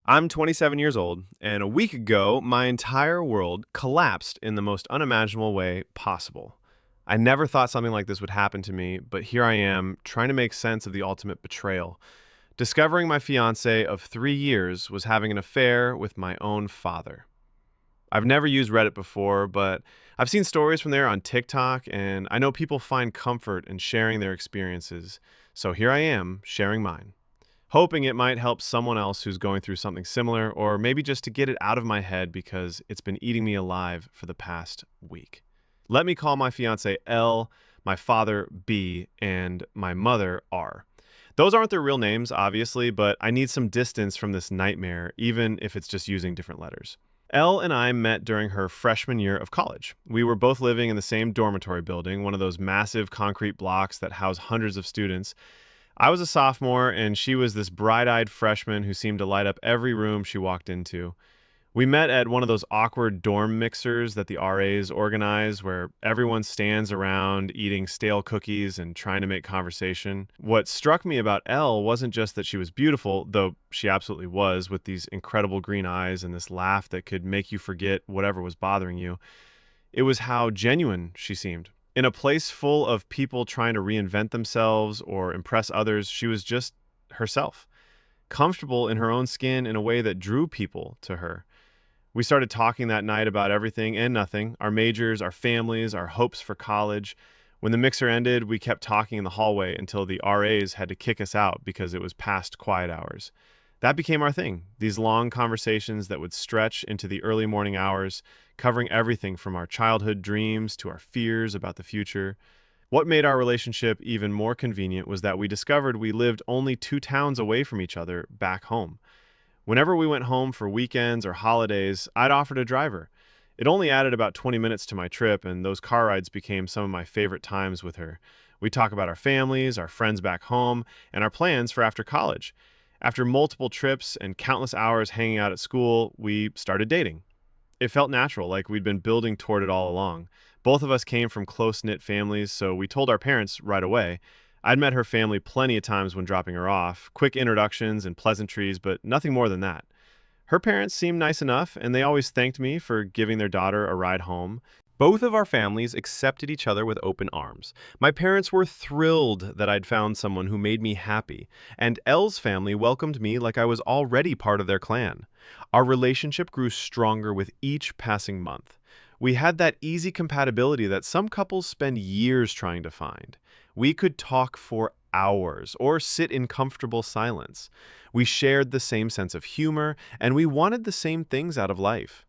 I'm 27 years old, and a week ago, my entire world collapsed in the most unimaginable way possible. I never thought something like this would happen to me, but here I am, trying to make sense of the ultimate betrayal. Discovering my fiance of 3 years was having an affair with my own father. I've never used Reddit before, but I've seen stories from there on TikTok, and I know people find comfort in sharing their experiences. So here I am, sharing mine, hoping it might help someone else who's going through something similar, or maybe just to get it out of my head because it's been eating me alive for the past week. Let me call my fiance L, my father B, and my mother R. Those aren't their real names, obviously, but I need some distance from this nightmare, even if it's just using different letters. Elle and I met during her freshman year of college. We were both living in the same dormitory building, one of those massive concrete blocks that house hundreds of students. I was a sophomore, and she was this bright-eyed freshman who seemed to light up every room she walked into. We met at one of those awkward dorm mixers that the RAs organize, where everyone stands around eating stale cookies and trying to make conversation. What struck me about Elle wasn't just that she was beautiful, though she absolutely was, with these incredible green eyes and this laugh that could make you forget whatever was bothering you. It was how genuine she seemed. In a place full of people trying to reinvent themselves or impress others, she was just herself, comfortable in her own skin in a way that drew people to her. We started talking that night about everything and nothing, our majors, our families, our hopes for college. When the mixer ended, we kept talking in the hallway until the RAs had to kick us out because it was past quiet hours. That became our thing, these long conversations that would stretch into the early morning hours, covering everything from our childhood dreams to our fears about the future. What made our relationship even more convenient was that we discovered we lived only 2 towns away from each other back home. Whenever we went home for weekends or holidays, I'd offer to drive her. It only added about 20 minutes to my trip, and those car rides became some of my favorite times with her. We'd talk about our families, our friends back home, and our plans for after college. After multiple trips and countless hours hanging out at school, we started dating. It felt natural, like we'd been building toward it all along. Both of us came from close-knit families, so we told our parents right away. I'd met her family plenty of times when dropping her off, quick introductions and pleasantries, but nothing more than that. Her parents seemed nice enough, and they always thanked me for giving their daughter a ride home. Both of our families accepted each other with open arms. My parents were thrilled that I'd found someone who made me happy, and Elle's family welcomed me like I was already part of their clan. Our relationship grew stronger with each passing month. We had that easy compatibility that some couples spend years trying to find. We could talk for hours or sit in comfortable silence. We shared the same sense of humor, and we wanted the same things out of life.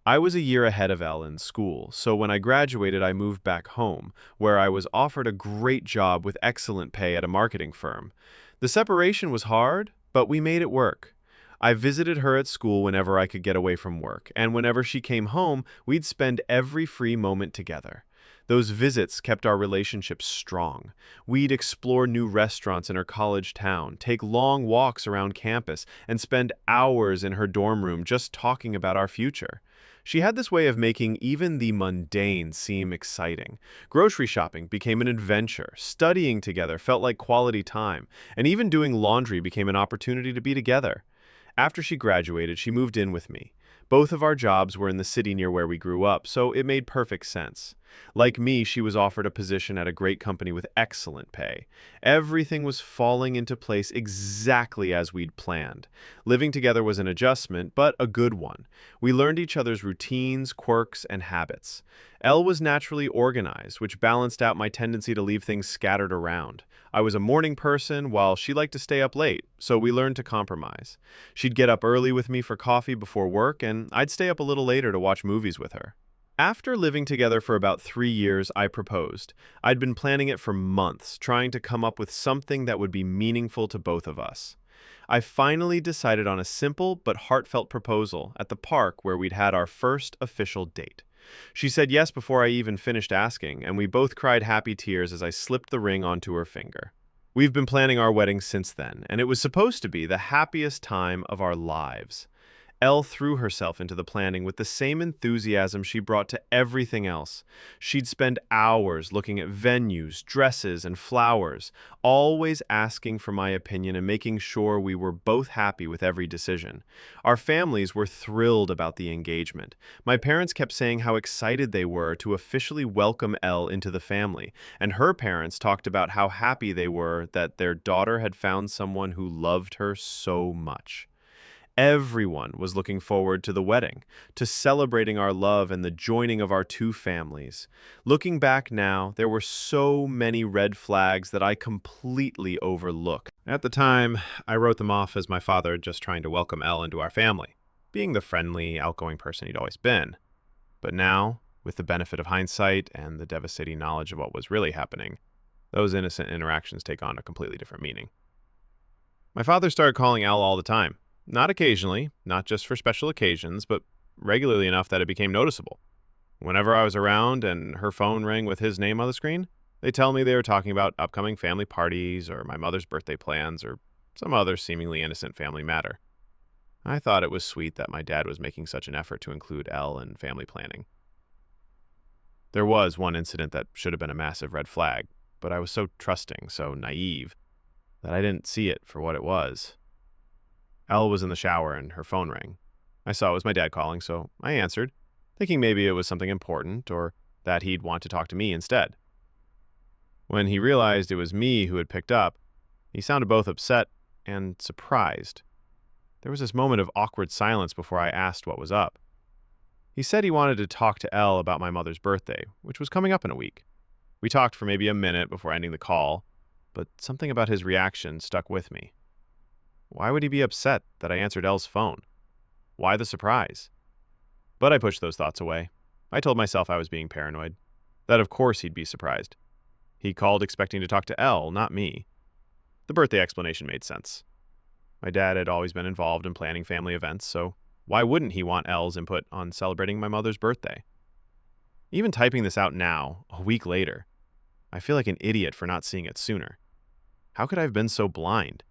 I was a year ahead of Elle in school, so when I graduated, I moved back home, where I was offered a great job with excellent pay at a marketing firm. The separation was hard, but we made it work. I visited her at school whenever I could get away from work, and whenever she came home, we'd spend every free moment together. Those visits kept our relationship strong. We'd explore new restaurants in her college town, take long walks around campus, and spend hours in her dorm room just talking about our future. She had this way of making even the mundane seem exciting. Grocery shopping became an adventure, studying together felt like quality time, and even doing laundry became an opportunity to be together. After she graduated, she moved in with me. Both of our jobs were in the city near where we grew up, so it made perfect sense. Like me, she was offered a position at a great company with excellent pay. Everything was falling into place exactly as we'd planned. Living together was an adjustment, but a good one. We learned each other's routines, quirks, and habits. Elle was naturally organized, which balanced out my tendency to leave things scattered around. I was a morning person, while she liked to stay up late, so we learned to compromise. She'd get up early with me for coffee before work, and I'd stay up a little later to watch movies with her. After living together for about 3 years, I proposed. I'd been planning it for months, trying to come up with something that would be meaningful to both of us. I finally decided on a simple but heartfelt proposal at the park where we'd had our first official date. She said yes before I even finished asking, and we both cried happy tears as I slipped the ring onto her finger. We've been planning our wedding since then, and it was supposed to be the happiest time of our lives. Elle threw herself into the planning with the same enthusiasm she brought to everything else. She'd spend hours looking at venues, dresses, and flowers, always asking for my opinion and making sure we were both happy with every decision. Our families were thrilled about the engagement. My parents kept saying how excited they were to officially welcome Elle into the family, and her parents talked about how happy they were that their daughter had found someone who loved her so much. Everyone was looking forward to the wedding, to celebrating our love and the joining of our two families. Looking back now, there were so many red flags that I completely overlooked. At the time, I wrote them off as my father just trying to welcome Elle into our family, being the friendly, outgoing person he'd always been. But now, with the benefit of hindsight and the devastating knowledge of what was really happening, those innocent interactions take on a completely different meaning. My father started calling Elle all the time. Not occasionally, not just for special occasions, but regularly enough that it became noticeable. Whenever I was around and her phone rang with his name on the screen, they tell me they were talking about upcoming family parties or my mother's birthday plans or some other seemingly innocent family matter. I thought it was sweet that my dad was making such an effort to include Elle in family planning. There was one incident that should have been a massive red flag, but I was so trusting, so naive, that I didn't see it for what it was. Elle was in the shower and her phone rang. I saw it was my dad calling, so I answered, thinking maybe it was something important or that he'd want to talk to me instead. When he realized it was me who had picked up, he sounded both upset and surprised. There was this moment of awkward silence before I asked what was up. He said he wanted to talk to Elle about my mother's birthday, which was coming up in a week. We talked for maybe a minute before ending the call, but something about his reaction stuck with me. Why would he be upset that I answered Elle's phone? Why the surprise? But I pushed those thoughts away. I told myself I was being paranoid, that of course he'd be surprised. He called expecting to talk to Elle, not me. The birthday explanation made sense. My dad had always been involved in planning family events, so why wouldn't he want Elle's input on celebrating my mother's birthday? Even typing this out now, a week later, I feel like an idiot for not seeing it sooner. How could I have been so blind?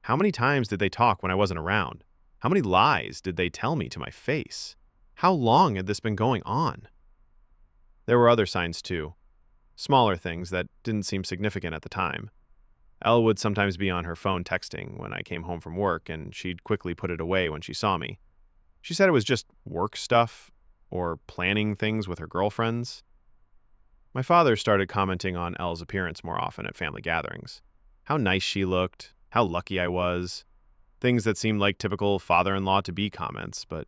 How many times did they talk when I wasn't around? How many lies did they tell me to my face? How long had this been going on? There were other signs too. Smaller things that didn't seem significant at the time. Elle would sometimes be on her phone texting when I came home from work, and she'd quickly put it away when she saw me. She said it was just work stuff or planning things with her girlfriends. My father started commenting on Elle's appearance more often at family gatherings. How nice she looked, how lucky I was. Things that seemed like typical father-in-law-to-be comments, but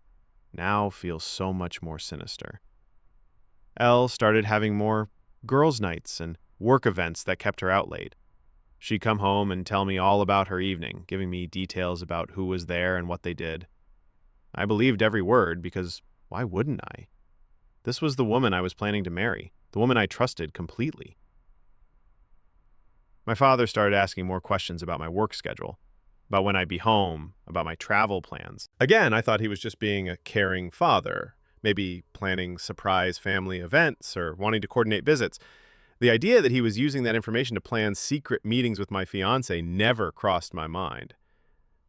now feel so much more sinister. Elle started having more girls' nights and work events that kept her out late. She'd come home and tell me all about her evening, giving me details about who was there and what they did. I believed every word because why wouldn't I? This was the woman I was planning to marry, the woman I trusted completely. My father started asking more questions about my work schedule, about when I'd be home, about my travel plans. Again, I thought he was just being a caring father, maybe planning surprise family events or wanting to coordinate visits. The idea that he was using that information to plan secret meetings with my fiancé never crossed my mind.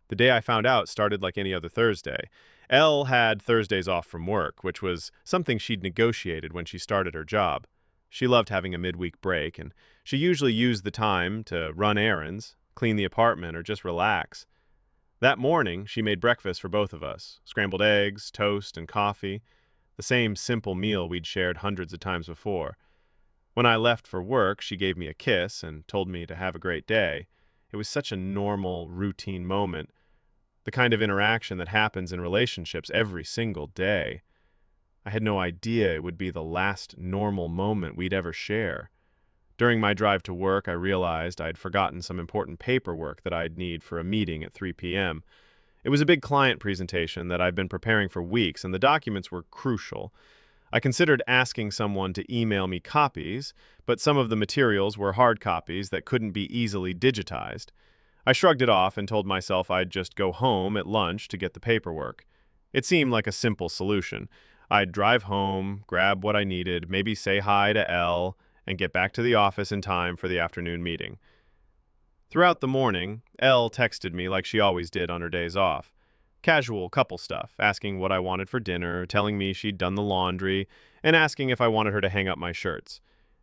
The day I found out started like any other Thursday. Elle had Thursdays off from work, which was something she'd negotiated when she started her job. She loved having a midweek break, and she usually used the time to run errands, clean the apartment, or just relax. That morning, she made breakfast for both of us, scrambled eggs, toast, and coffee, the same simple meal we'd shared hundreds of times before. When I left for work, she gave me a kiss and told me to have a great day. It was such a normal, routine moment, the kind of interaction that happens in relationships every single day. I had no idea it would be the last normal moment we'd ever share. During my drive to work, I realized I'd forgotten some important paperwork that I'd need for a meeting at 3 p.m. It was a big client presentation that I've been preparing for weeks, and the documents were crucial. I considered asking someone to email me copies, but some of the materials were hard copies that couldn't be easily digitized. I shrugged it off and told myself I'd just go home at lunch to get the paperwork. It seemed like a simple solution. I'd drive home, grab what I needed, maybe say hi to Elle, and get back to the office in time for the afternoon meeting. Throughout the morning, Elle texted me like she always did on her days off. Casual couple stuff, asking what I wanted for dinner, telling me she'd done the laundry, and asking if I wanted her to hang up my shirts.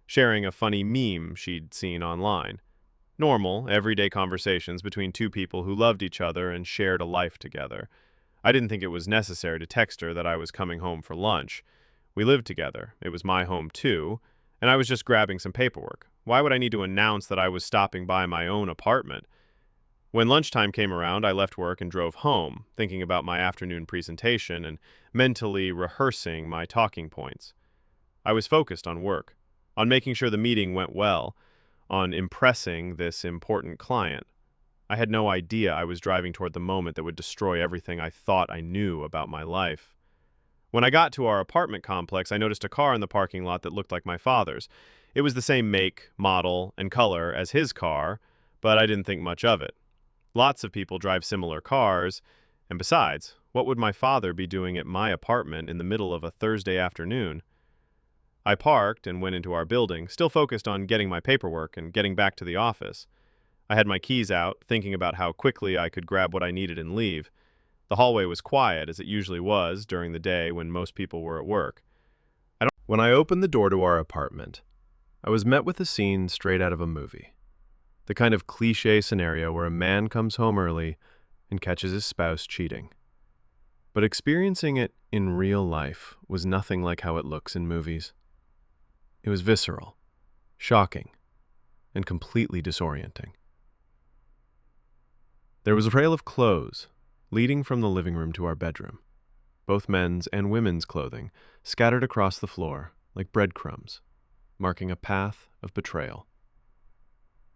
Sharing a funny meme she'd seen online. Normal, everyday conversations between two people who loved each other and shared a life together. I didn't think it was necessary to text her that I was coming home for lunch. We lived together. It was my home too, and I was just grabbing some paperwork. Why would I need to announce that I was stopping by my own apartment? When lunchtime came around, I left work and drove home, thinking about my afternoon presentation and mentally rehearsing my talking points. I was focused on work, on making sure the meeting went well, on impressing this important client. I had no idea I was driving toward the moment that would destroy everything I thought I knew about my life. When I got to our apartment complex, I noticed a car in the parking lot that looked like my father's. It was the same make, model, and color as his car, but I didn't think much of it. Lots of people drive similar cars, and besides, what would my father be doing at my apartment in the middle of a Thursday afternoon? I parked and went into our building, still focused on getting my paperwork and getting back to the office. I had my keys out, thinking about how quickly I could grab what I needed and leave. The hallway was quiet, as it usually was during the day when most people were at work. When I opened the door to our apartment, I was met with a scene straight out of a movie. The kind of cliché scenario where a man comes home early and catches his spouse cheating. But experiencing it in real life was nothing like how it looks in movies. It was visceral, shocking, and completely disorienting. There was a trail of clothes leading from the living room to our bedroom, both men's and women's clothing scattered across the floor like breadcrumbs, marking a path of betrayal.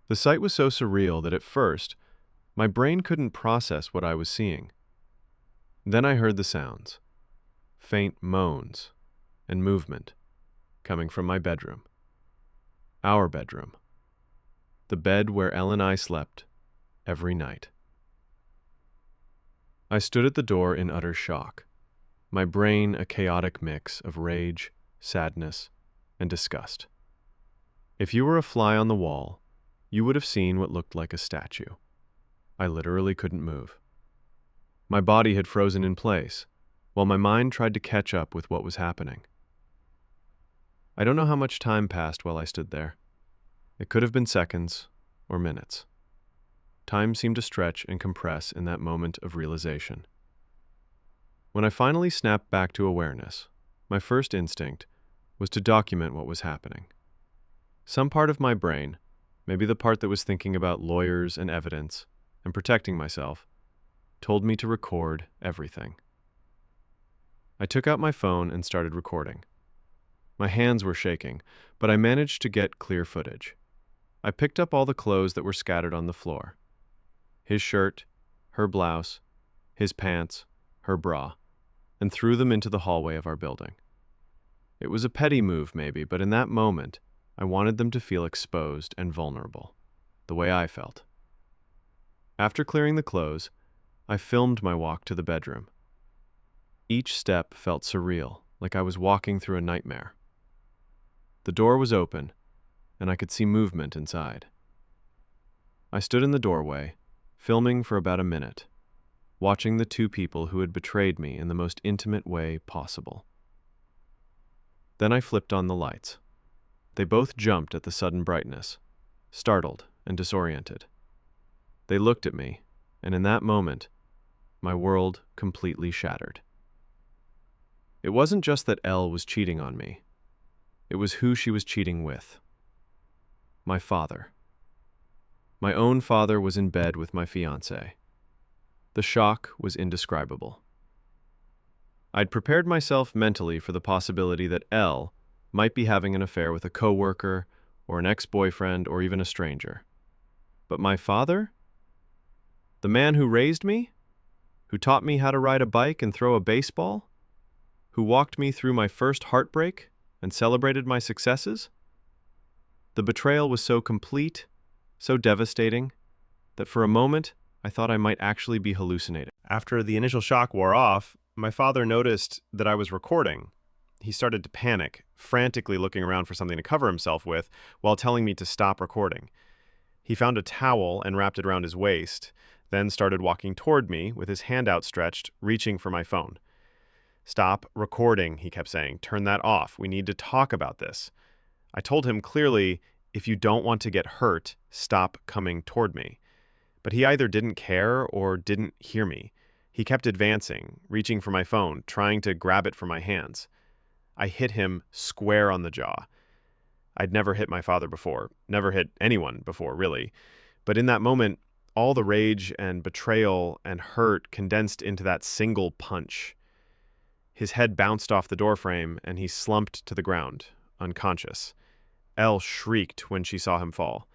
The sight was so surreal that at first, my brain couldn't process what I was seeing. Then I heard the sounds, faint moans and movement coming from my bedroom. Our bedroom. The bed where Elle and I slept every night. I stood at the door in utter shock, my brain a chaotic mix of rage, sadness, and disgust. If you were a fly on the wall, you would have seen what looked like a statue. I literally couldn't move. My body had frozen in place, while my mind tried to catch up with what was happening. I don't know how much time passed while I stood there. It could have been seconds or minutes. Time seemed to stretch and compress in that moment of realization. When I finally snapped back to awareness, my first instinct was to document what was happening. Some part of my brain, maybe the part that was thinking about lawyers and evidence and protecting myself, told me to record everything. I took out my phone and started recording. My hands were shaking, but I managed to get clear footage. I picked up all the clothes that were scattered on the floor. His shirt, her blouse, his pants, her bra, and threw them into the hallway of our building. It was a petty move maybe, but in that moment, I wanted them to feel exposed and vulnerable, the way I felt. After clearing the clothes, I filmed my walk to the bedroom. Each step felt surreal, like I was walking through a nightmare. The door was open, and I could see movement inside. I stood in the doorway, filming for about a minute, watching the two people who had betrayed me in the most intimate way possible. Then I flipped on the lights. They both jumped at the sudden brightness, startled and disoriented. They looked at me, and in that moment, my world completely shattered. It wasn't just that Elle was cheating on me. It was who she was cheating with. My father. My own father was in bed with my fiancé. The shock was indescribable. I'd prepared myself mentally for the possibility that Elle might be having an affair with a coworker or an ex-boyfriend or even a stranger. But my father? The man who raised me? Who taught me how to ride a bike and throw a baseball? Who walked me through my first heartbreak and celebrated my successes? The betrayal was so complete, so devastating, that for a moment I thought I might actually be hallucinating. After the initial shock wore off, my father noticed that I was recording. He started to panic, frantically looking around for something to cover himself with while telling me to stop recording. He found a towel and wrapped it around his waist. then started walking toward me with his hand outstretched, reaching for my phone. "Stop recording," he kept saying. "Turn that off. We need to talk about this." I told him clearly, "If you don't want to get hurt, stop coming toward me." But he either didn't care or didn't hear me. He kept advancing, reaching for my phone, trying to grab it from my hands. I hit him square on the jaw. I'd never hit my father before, never hit anyone before, really. But in that moment, all the rage and betrayal and hurt condensed into that single punch. His head bounced off the doorframe, and he slumped to the ground, unconscious. Elle shrieked when she saw him fall.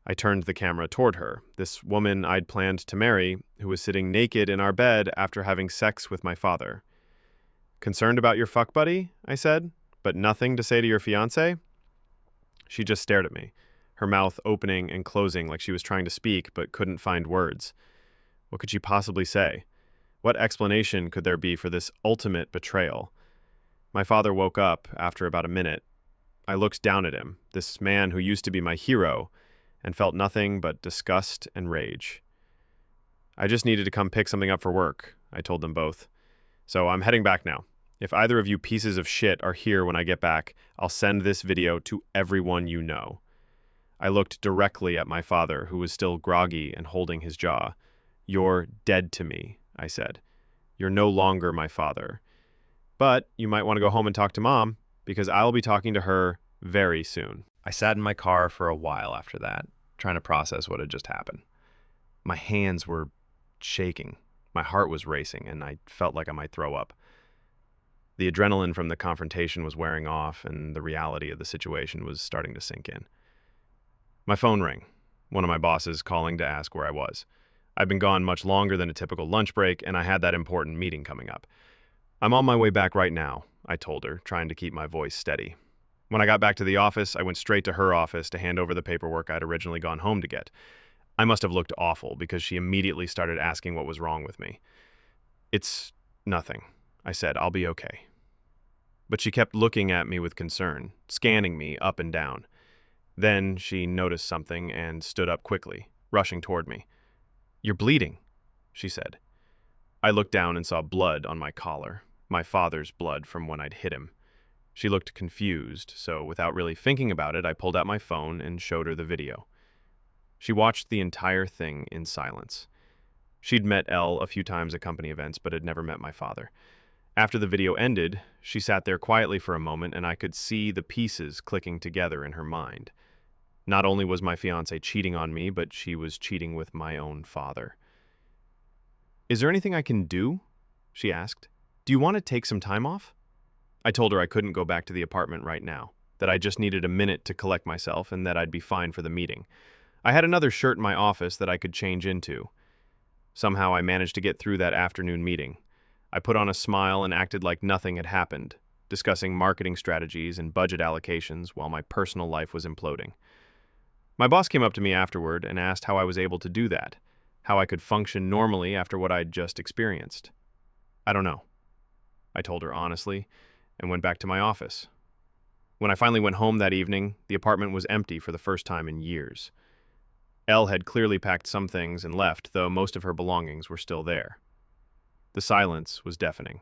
I turned the camera toward her, this woman I'd planned to marry, who was sitting naked in our bed after having sex with my father. "Concerned about your fuck buddy?" I said, "but nothing to say to your fiancé?" She just stared at me, her mouth opening and closing like she was trying to speak but couldn't find words. What could she possibly say? What explanation could there be for this ultimate betrayal? My father woke up after about a minute. I looked down at him, this man who used to be my hero, and felt nothing but disgust and rage. "I just needed to come pick something up for work," I told them both. "So I'm heading back now. If either of you pieces of shit are here when I get back, I'll send this video to everyone you know." I looked directly at my father, who was still groggy and holding his jaw. "You're dead to me," I said. "You're no longer my father. But you might want to go home and talk to Mom, because I'll be talking to her very soon." I sat in my car for a while after that, trying to process what had just happened. My hands were shaking, my heart was racing, and I felt like I might throw up. The adrenaline from the confrontation was wearing off, and the reality of the situation was starting to sink in. My phone rang, one of my bosses calling to ask where I was. I'd been gone much longer than a typical lunch break, and I had that important meeting coming up. "I'm on my way back right now," I told her, trying to keep my voice steady. When I got back to the office, I went straight to her office to hand over the paperwork I'd originally gone home to get. I must have looked awful because she immediately started asking what was wrong with me. "It's nothing," I said. "I'll be okay." But she kept looking at me with concern, scanning me up and down. Then she noticed something and stood up quickly, rushing toward me. "You're bleeding," she said. I looked down and saw blood on my collar, my father's blood from when I'd hit him. She looked confused, so without really thinking about it, I pulled out my phone and showed her the video. She watched the entire thing in silence. She'd met Elle a few times at company events, but had never met my father. After the video ended, she sat there quietly for a moment, and I could see the pieces clicking together in her mind. Not only was my fiancé cheating on me, but she was cheating with my own father. "Is there anything I can do?" she asked. "Do you want to take some time off?" I told her I couldn't go back to the apartment right now, that I just needed a minute to collect myself, and that I'd be fine for the meeting. I had another shirt in my office that I could change into. Somehow I managed to get through that afternoon meeting. I put on a smile and acted like nothing had happened, discussing marketing strategies and budget allocations while my personal life was imploding. My boss came up to me afterward and asked how I was able to do that, how I could function normally after what I'd just experienced. "I don't know," I told her honestly, and went back to my office. When I finally went home that evening, the apartment was empty for the first time in years. Elle had clearly packed some things and left, though most of her belongings were still there. The silence was deafening.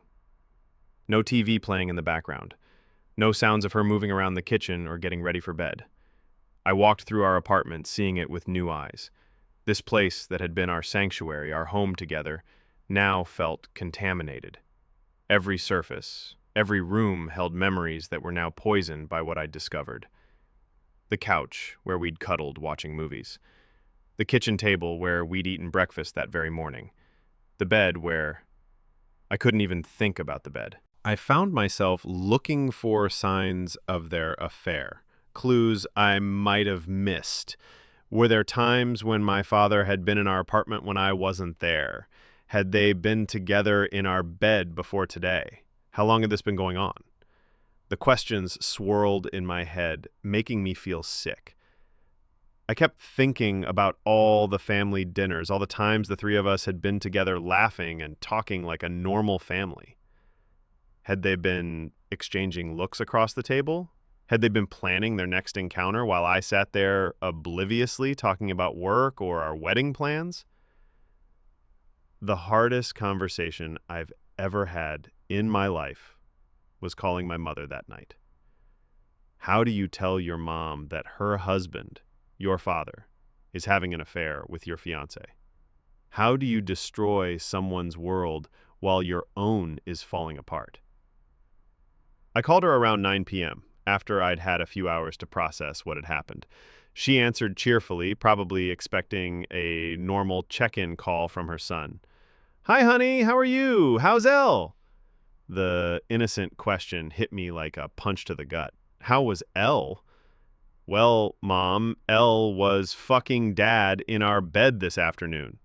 No TV playing in the background. No sounds of her moving around the kitchen or getting ready for bed. I walked through our apartment, seeing it with new eyes. This place that had been our sanctuary, our home together, now felt contaminated. Every surface, every room held memories that were now poisoned by what I'd discovered. The couch, where we'd cuddled watching movies. The kitchen table, where we'd eaten breakfast that very morning. The bed where... I couldn't even think about the bed. I found myself looking for signs of their affair, clues I might have missed. Were there times when my father had been in our apartment when I wasn't there? Had they been together in our bed before today? How long had this been going on? The questions swirled in my head, making me feel sick. I kept thinking about all the family dinners, all the times the three of us had been together laughing and talking like a normal family. Had they been exchanging looks across the table? Had they been planning their next encounter while I sat there obliviously talking about work or our wedding plans? The hardest conversation I've ever had in my life was calling my mother that night. How do you tell your mom that her husband, your father, is having an affair with your fiancé? How do you destroy someone's world while your own is falling apart? I called her around 9 p.m. after I'd had a few hours to process what had happened. She answered cheerfully, probably expecting a normal check-in call from her son. "Hi, honey, how are you? How's Elle?" The innocent question hit me like a punch to the gut. How was Elle? "Well, Mom, Elle was fucking Dad in our bed this afternoon."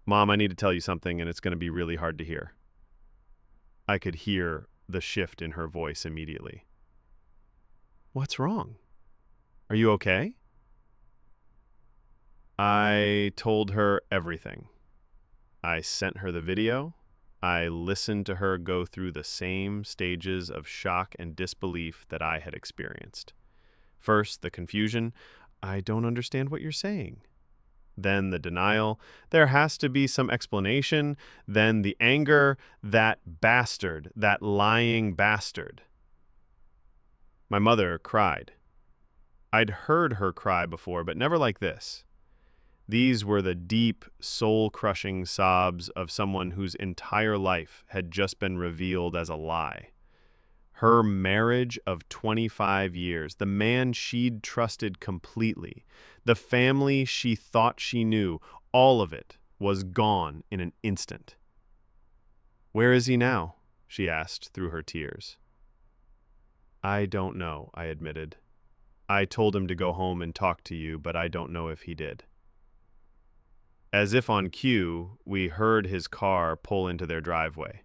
"Mom, I need to tell you something, and it's going to be really hard to hear." I could hear the shift in her voice immediately. "What's wrong? Are you okay?" I told her everything. I sent her the video. I listened to her go through the same stages of shock and disbelief that I had experienced. First, the confusion. "I don't understand what you're saying." Then the denial. "There has to be some explanation." Then the anger. "That bastard, that lying bastard." My mother cried. I'd heard her cry before, but never like this. These were the deep, soul-crushing sobs of someone whose entire life had just been revealed as a lie. Her marriage of 25 years, the man she'd trusted completely, the family she thought she knew, all of it was gone in an instant. "Where is he now?" she asked through her tears. "I don't know," I admitted. "I told him to go home and talk to you, but I don't know if he did." As if on cue, we heard his car pull into their driveway.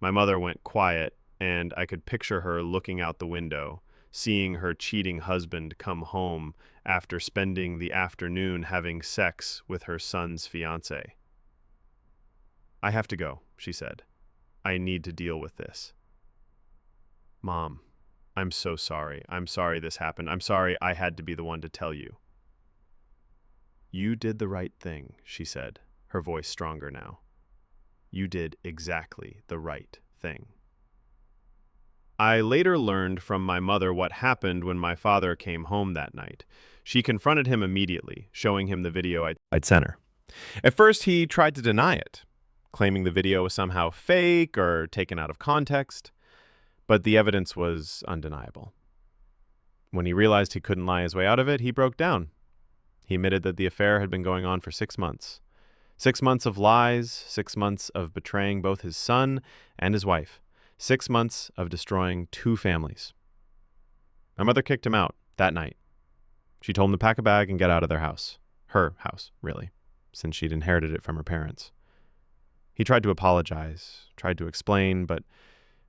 My mother went quiet, and I could picture her looking out the window, seeing her cheating husband come home after spending the afternoon having sex with her son's fiancé. "I have to go," she said. "I need to deal with this." "Mom, I'm so sorry. I'm sorry this happened. I'm sorry I had to be the one to tell you." "You did the right thing," she said, her voice stronger now. "You did exactly the right thing." I later learned from my mother what happened when my father came home that night. She confronted him immediately, showing him the video I'd sent her. At first, he tried to deny it, claiming the video was somehow fake or taken out of context, but the evidence was undeniable. When he realized he couldn't lie his way out of it, he broke down. He admitted that the affair had been going on for 6 months. 6 months of lies, 6 months of betraying both his son and his wife, 6 months of destroying 2 families. My mother kicked him out that night. She told him to pack a bag and get out of their house. Her house, really, since she'd inherited it from her parents. He tried to apologize, tried to explain, but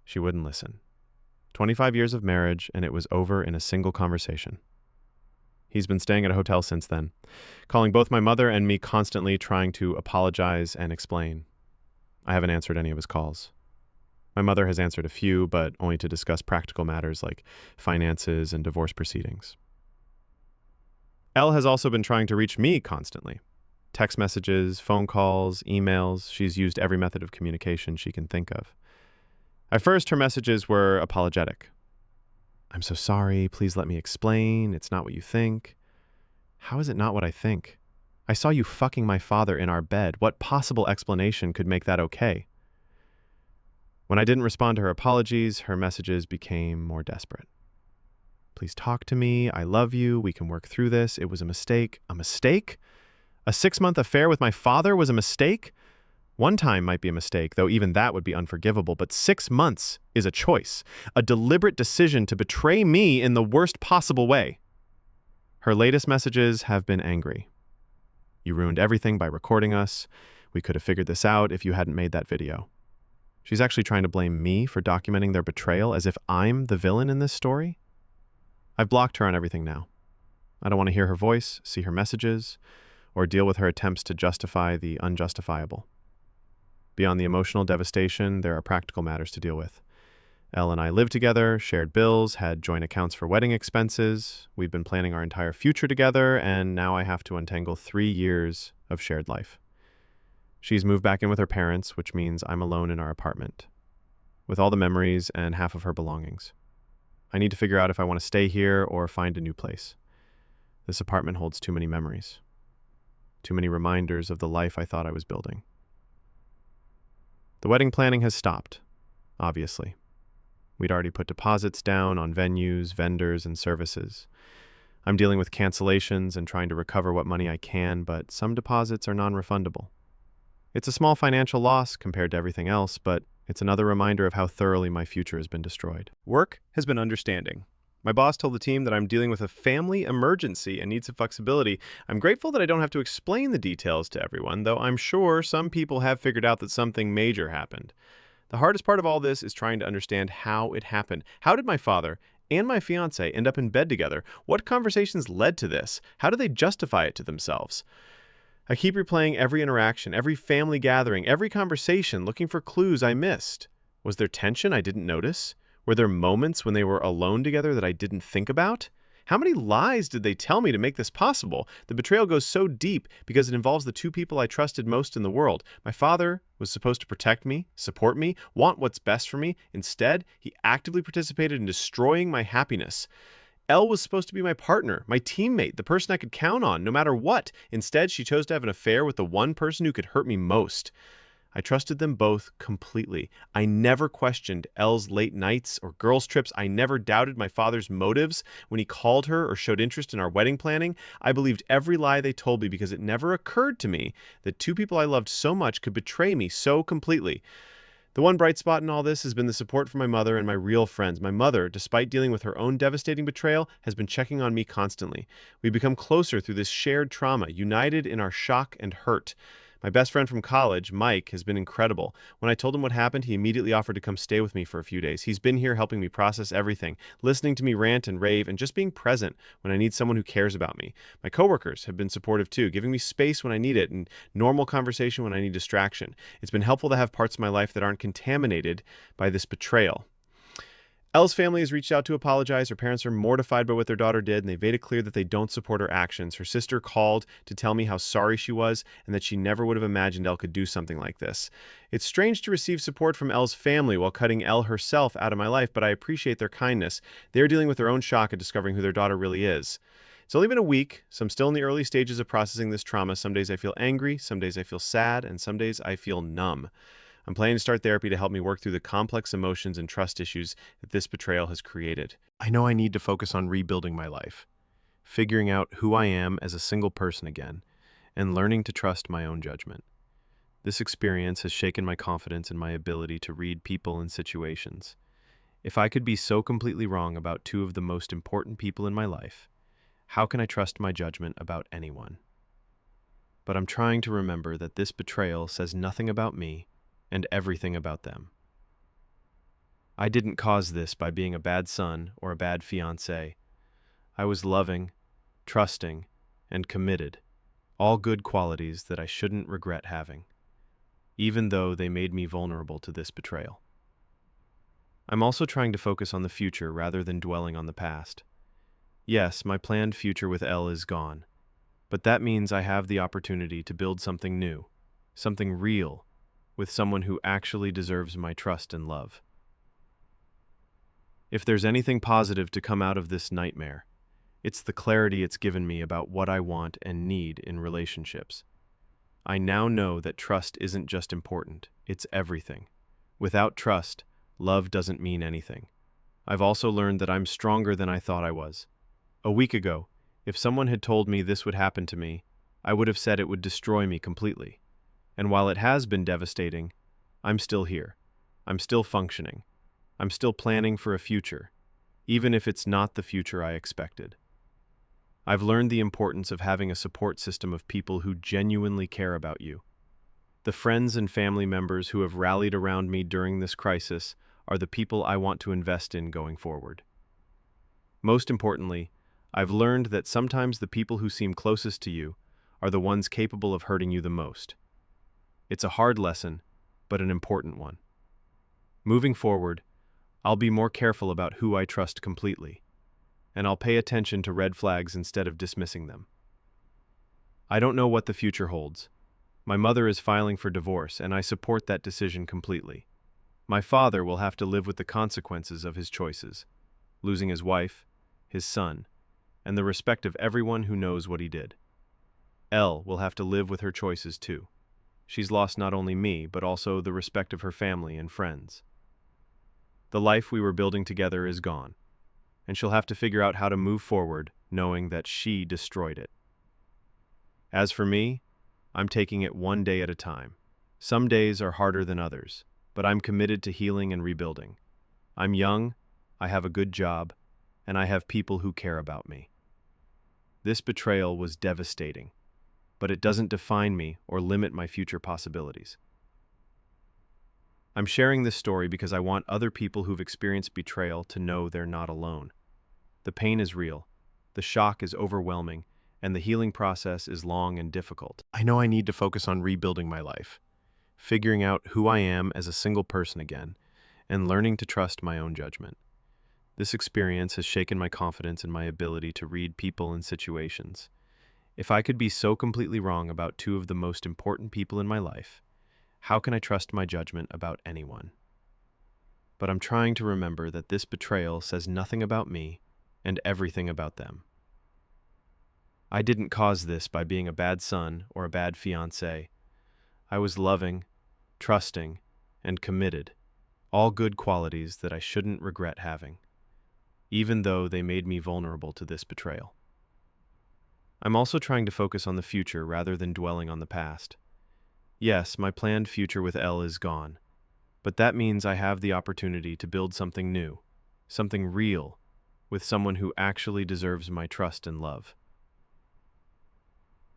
she wouldn't listen. 25 years of marriage, and it was over in a single conversation. He's been staying at a hotel since then, calling both my mother and me constantly, trying to apologize and explain. I haven't answered any of his calls. My mother has answered a few, but only to discuss practical matters like finances and divorce proceedings. Elle has also been trying to reach me constantly. Text messages, phone calls, emails. She's used every method of communication she can think of. At first, her messages were apologetic. "I'm so sorry. Please let me explain. It's not what you think." How is it not what I think? I saw you fucking my father in our bed. What possible explanation could make that okay? When I didn't respond to her apologies, her messages became more desperate. "Please talk to me. I love you. We can work through this. It was a mistake." A mistake? A 6-month affair with my father was a mistake? One time might be a mistake, though even that would be unforgivable, but 6 months is a choice, a deliberate decision to betray me in the worst possible way. Her latest messages have been angry. "You ruined everything by recording us. We could have figured this out if you hadn't made that video." She's actually trying to blame me for documenting their betrayal as if I'm the villain in this story. I've blocked her on everything now. I don't want to hear her voice, see her messages, or deal with her attempts to justify the unjustifiable. Beyond the emotional devastation, there are practical matters to deal with. Elle and I lived together, shared bills, had joint accounts for wedding expenses. We've been planning our entire future together, and now I have to untangle 3 years of shared life. She's moved back in with her parents, which means I'm alone in our apartment, with all the memories and half of her belongings. I need to figure out if I want to stay here or find a new place. This apartment holds too many memories, too many reminders of the life I thought I was building. The wedding planning has stopped, obviously. We'd already put deposits down on venues, vendors, and services. I'm dealing with cancellations and trying to recover what money I can, but some deposits are non-refundable. It's a small financial loss compared to everything else, but it's another reminder of how thoroughly my future has been destroyed. Work has been understanding. My boss told the team that I'm dealing with a family emergency and need some flexibility. I'm grateful that I don't have to explain the details to everyone, though I'm sure some people have figured out that something major happened. The hardest part of all this is trying to understand how it happened. How did my father and my fiancé end up in bed together? What conversations led to this? How do they justify it to themselves? I keep replaying every interaction, every family gathering, every conversation, looking for clues I missed. Was there tension I didn't notice? Were there moments when they were alone together that I didn't think about? How many lies did they tell me to make this possible? The betrayal goes so deep because it involves the two people I trusted most in the world. My father was supposed to protect me, support me, want what's best for me. Instead, he actively participated in destroying my happiness. Elle was supposed to be my partner, my teammate, the person I could count on no matter what. Instead, she chose to have an affair with the one person who could hurt me most. I trusted them both completely. I never questioned Elle's late nights or girls' trips. I never doubted my father's motives when he called her or showed interest in our wedding planning. I believed every lie they told me because it never occurred to me that two people I loved so much could betray me so completely. The one bright spot in all this has been the support from my mother and my real friends. My mother, despite dealing with her own devastating betrayal, has been checking on me constantly. We've become closer through this shared trauma, united in our shock and hurt. My best friend from college, Mike, has been incredible. When I told him what happened, he immediately offered to come stay with me for a few days. He's been here helping me process everything, listening to me rant and rave, and just being present when I need someone who cares about me. My coworkers have been supportive too, giving me space when I need it and normal conversation when I need distraction. It's been helpful to have parts of my life that aren't contaminated by this betrayal. Elle's family has reached out to apologize. Her parents are mortified by what their daughter did, and they've made it clear that they don't support her actions. Her sister called to tell me how sorry she was and that she never would have imagined Elle could do something like this. It's strange to receive support from Elle's family while cutting Elle herself out of my life, but I appreciate their kindness. They're dealing with their own shock at discovering who their daughter really is. It's only been a week, so I'm still in the early stages of processing this trauma. Some days I feel angry, some days I feel sad, and some days I feel numb. I'm planning to start therapy to help me work through the complex emotions and trust issues that this betrayal has created. I know I need to focus on rebuilding my life, figuring out who I am as a single person again, and learning to trust my own judgment. This experience has shaken my confidence in my ability to read people and situations. If I could be so completely wrong about two of the most important people in my life, how can I trust my judgment about anyone? But I'm trying to remember that this betrayal says nothing about me and everything about them. I didn't cause this by being a bad son or a bad fiancé. I was loving, trusting, and committed, all good qualities that I shouldn't regret having, even though they made me vulnerable to this betrayal. I'm also trying to focus on the future rather than dwelling on the past. Yes, my planned future with Elle is gone, but that means I have the opportunity to build something new, something real, with someone who actually deserves my trust and love. If there's anything positive to come out of this nightmare, it's the clarity it's given me about what I want and need in relationships. I now know that trust isn't just important, it's everything. Without trust, love doesn't mean anything. I've also learned that I'm stronger than I thought I was. A week ago, if someone had told me this would happen to me, I would have said it would destroy me completely. And while it has been devastating, I'm still here. I'm still functioning. I'm still planning for a future, even if it's not the future I expected. I've learned the importance of having a support system of people who genuinely care about you. The friends and family members who have rallied around me during this crisis are the people I want to invest in going forward. Most importantly, I've learned that sometimes the people who seem closest to you are the ones capable of hurting you the most. It's a hard lesson, but an important one. Moving forward, I'll be more careful about who I trust completely, and I'll pay attention to red flags instead of dismissing them. I don't know what the future holds, My mother is filing for divorce, and I support that decision completely. My father will have to live with the consequences of his choices, losing his wife, his son, and the respect of everyone who knows what he did. Elle will have to live with her choices too. She's lost not only me, but also the respect of her family and friends. The life we were building together is gone, and she'll have to figure out how to move forward knowing that she destroyed it. As for me, I'm taking it one day at a time. Some days are harder than others, but I'm committed to healing and rebuilding. I'm young, I have a good job, and I have people who care about me. This betrayal was devastating, but it doesn't define me or limit my future possibilities. I'm sharing this story because I want other people who've experienced betrayal to know they're not alone. The pain is real, the shock is overwhelming, and the healing process is long and difficult. I know I need to focus on rebuilding my life, figuring out who I am as a single person again, and learning to trust my own judgment. This experience has shaken my confidence in my ability to read people and situations. If I could be so completely wrong about two of the most important people in my life, how can I trust my judgment about anyone? But I'm trying to remember that this betrayal says nothing about me and everything about them. I didn't cause this by being a bad son or a bad fiancé. I was loving, trusting, and committed, all good qualities that I shouldn't regret having, even though they made me vulnerable to this betrayal. I'm also trying to focus on the future rather than dwelling on the past. Yes, my planned future with Elle is gone, but that means I have the opportunity to build something new, something real, with someone who actually deserves my trust and love.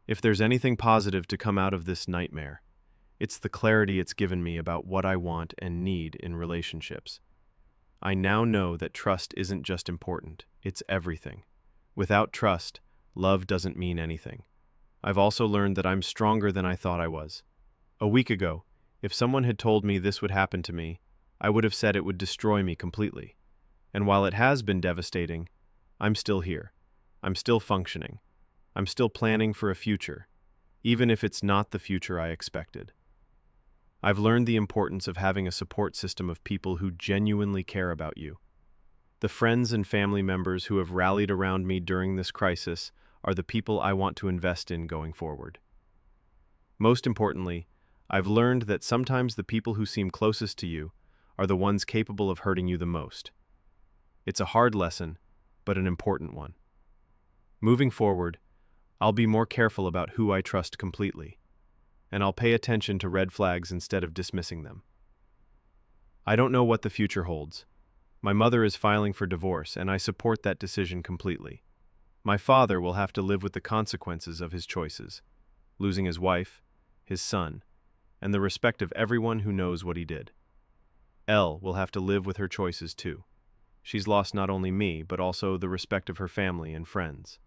If there's anything positive to come out of this nightmare, it's the clarity it's given me about what I want and need in relationships. I now know that trust isn't just important, it's everything. Without trust, love doesn't mean anything. I've also learned that I'm stronger than I thought I was. A week ago, if someone had told me this would happen to me, I would have said it would destroy me completely. And while it has been devastating, I'm still here. I'm still functioning. I'm still planning for a future, even if it's not the future I expected. I've learned the importance of having a support system of people who genuinely care about you. The friends and family members who have rallied around me during this crisis are the people I want to invest in going forward. Most importantly, I've learned that sometimes the people who seem closest to you are the ones capable of hurting you the most. It's a hard lesson, but an important one. Moving forward, I'll be more careful about who I trust completely, and I'll pay attention to red flags instead of dismissing them. I don't know what the future holds. My mother is filing for divorce, and I support that decision completely. My father will have to live with the consequences of his choices, losing his wife, his son, and the respect of everyone who knows what he did. Elle will have to live with her choices too. She's lost not only me, but also the respect of her family and friends.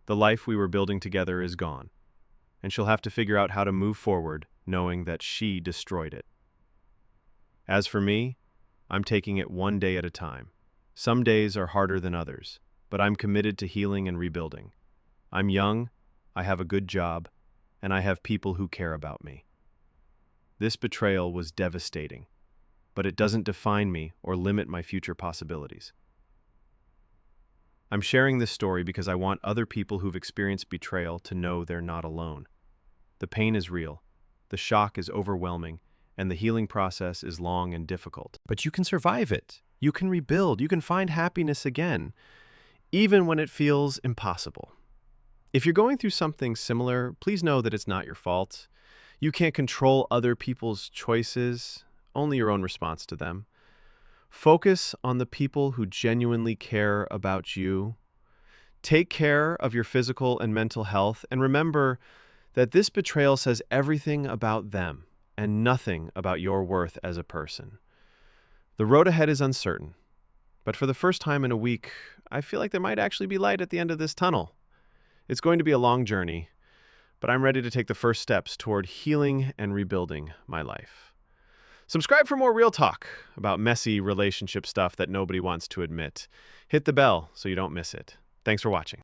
The life we were building together is gone, and she'll have to figure out how to move forward knowing that she destroyed it. As for me, I'm taking it one day at a time. Some days are harder than others, but I'm committed to healing and rebuilding. I'm young, I have a good job, and I have people who care about me. This betrayal was devastating, but it doesn't define me or limit my future possibilities. I'm sharing this story because I want other people who've experienced betrayal to know they're not alone. The pain is real, the shock is overwhelming, and the healing process is long and difficult. But you can survive it. You can rebuild. You can find happiness again, even when it feels impossible. If you're going through something similar, please know that it's not your fault. You can't control other people's choices, only your own response to them. Focus on the people who genuinely care about you. Take care of your physical and mental health, and remember that this betrayal says everything about them and nothing about your worth as a person. The road ahead is uncertain, but for the first time in a week, I feel like there might actually be light at the end of this tunnel. It's going to be a long journey, but I'm ready to take the first steps toward healing and rebuilding my life. Subscribe for more real talk about messy relationship stuff that nobody wants to admit. Hit the bell so you don't miss it. Thanks for watching.